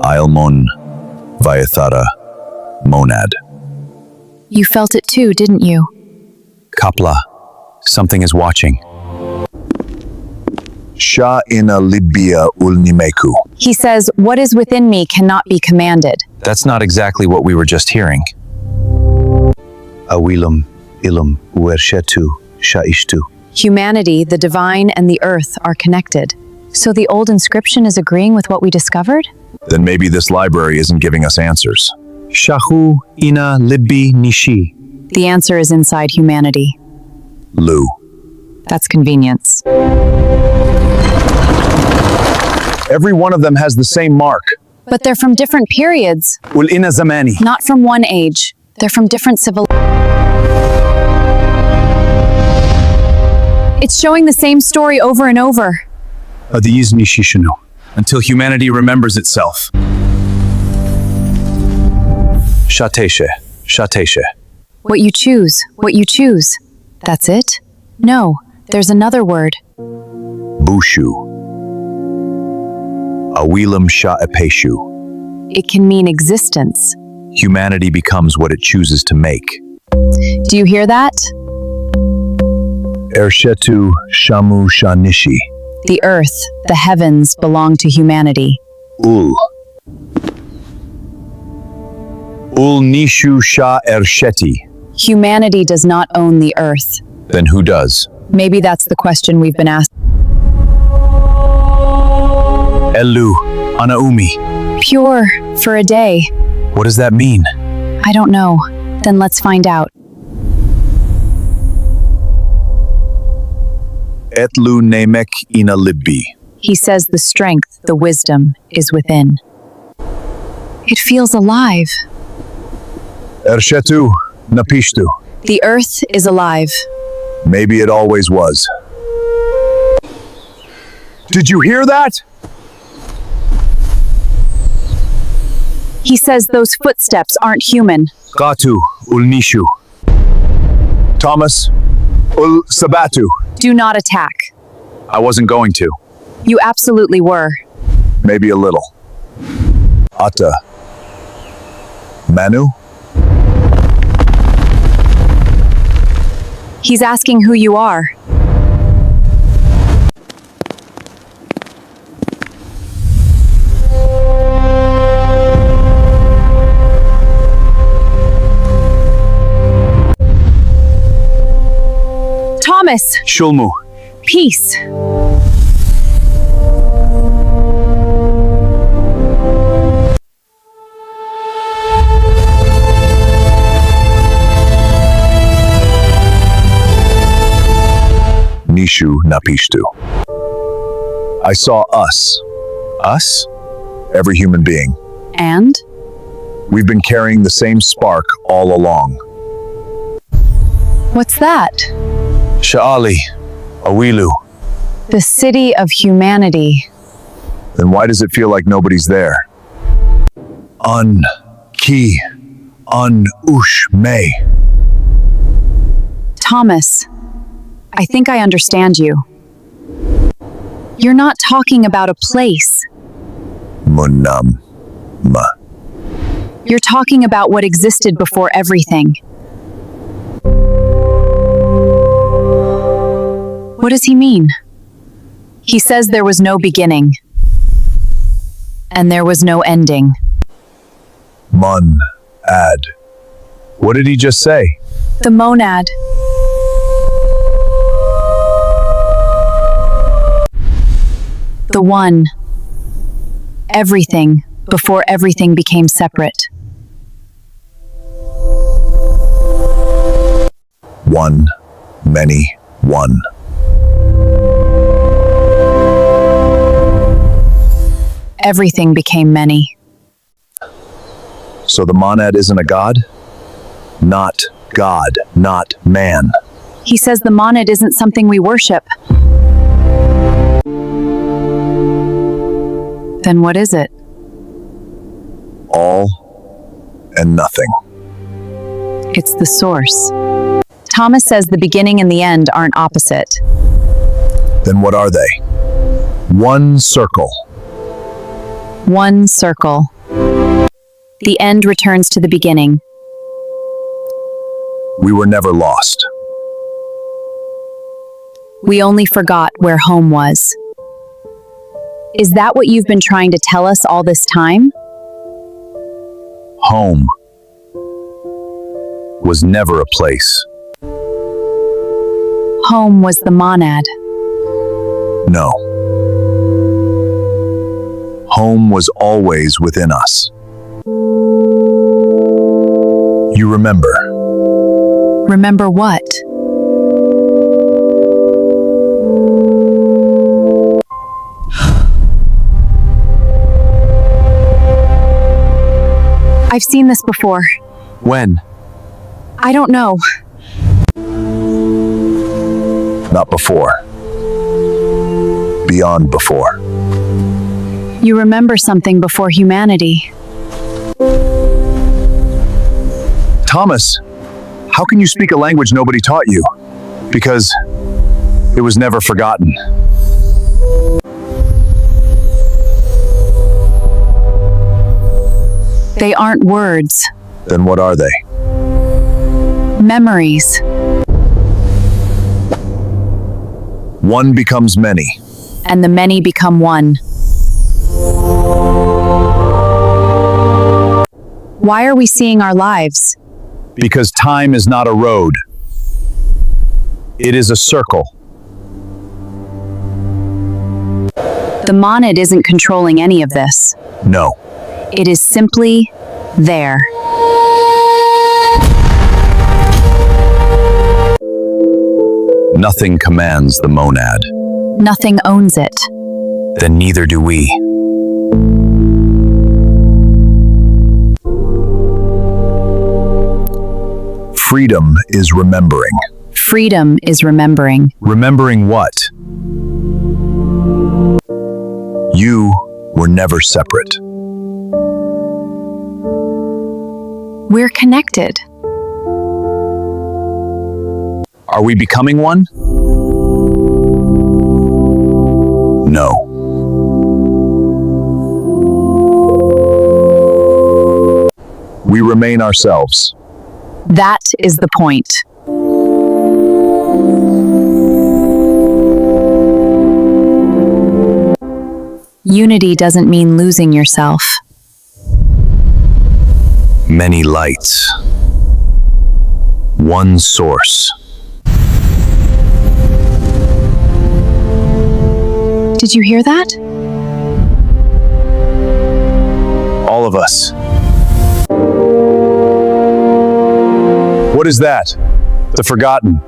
Ailmon Vayathara MONAD. You felt it too, didn't you? Kapla, something is watching. Sha ina Libya ulnimeku. He says, what is within me cannot be commanded. That's not exactly what we were just hearing. Awilum ilum uershetu shaishtu. Humanity, the divine, and the earth are connected. So the old inscription is agreeing with what we discovered? Then maybe this library isn't giving us answers. Shahu ina Libbi nishi. The answer is inside humanity. Lu. That's convenience. Every one of them has the same mark. But they're from different periods, Ul ina zamani. not from one age. They're from different It's showing the same story over and over. Adiz nishishinu. Until humanity remembers itself. Shateshe. Shateshe. What you choose, what you choose. That's it? No, there's another word. Bushu. Awilam sha'epeshu. It can mean existence. Humanity becomes what it chooses to make. Do you hear that? Ershetu shamu shanishi. The earth, the heavens belong to humanity. Ul. Ul nishu sha ersheti. Humanity does not own the earth. Then who does? Maybe that's the question we've been asked. Elu. Anaumi. Pure for a day. What does that mean? I don't know. Then let's find out. Etlu nemek ina libbi. He says the strength, the wisdom, is within. It feels alive. Ershetu napishtu. The earth is alive. Maybe it always was. Did you hear that? He says those footsteps aren't human. Gatu ulnishu. Thomas ul sabatu. Do not attack. I wasn't going to. You absolutely were. Maybe a little. Atta. Manu? He's asking who you are. Thomas, Shulmu. peace. Nishu napishtu. I saw us. Us? Every human being. And? We've been carrying the same spark all along. What's that? Sha'ali. Awilu. The city of humanity. Then why does it feel like nobody's there? Ki. Ush me. Thomas, I think I understand you. You're not talking about a place. Munam. Ma. You're talking about what existed before everything. What does he mean? He says there was no beginning. And there was no ending. Ad. What did he just say? The monad. The one. Everything, before everything became separate. One. Many. One. Everything became many. So the monad isn't a god? Not God, not man. He says the monad isn't something we worship. Then what is it? All and nothing. It's the source. Thomas says the beginning and the end aren't opposite. Then what are they? One circle. One circle. The end returns to the beginning. We were never lost. We only forgot where home was. Is that what you've been trying to tell us all this time? Home was never a place. Home was the monad. No. Home was always within us. You remember. Remember what? I've seen this before. When? I don't know. Not before. Beyond before. You remember something before humanity. Thomas, how can you speak a language nobody taught you? Because it was never forgotten. They aren't words. Then what are they? Memories. One becomes many. And the many become one. Why are we seeing our lives? Because time is not a road. It is a circle. The monad isn't controlling any of this. No. It is simply there. Nothing commands the monad. Nothing owns it. Then neither do we. Freedom is remembering. Freedom is remembering. Remembering what? You were never separate. We're connected. Are we becoming one? No. We remain ourselves. That is the point. Unity doesn't mean losing yourself. Many lights. One source. Did you hear that? All of us. What is that? The forgotten.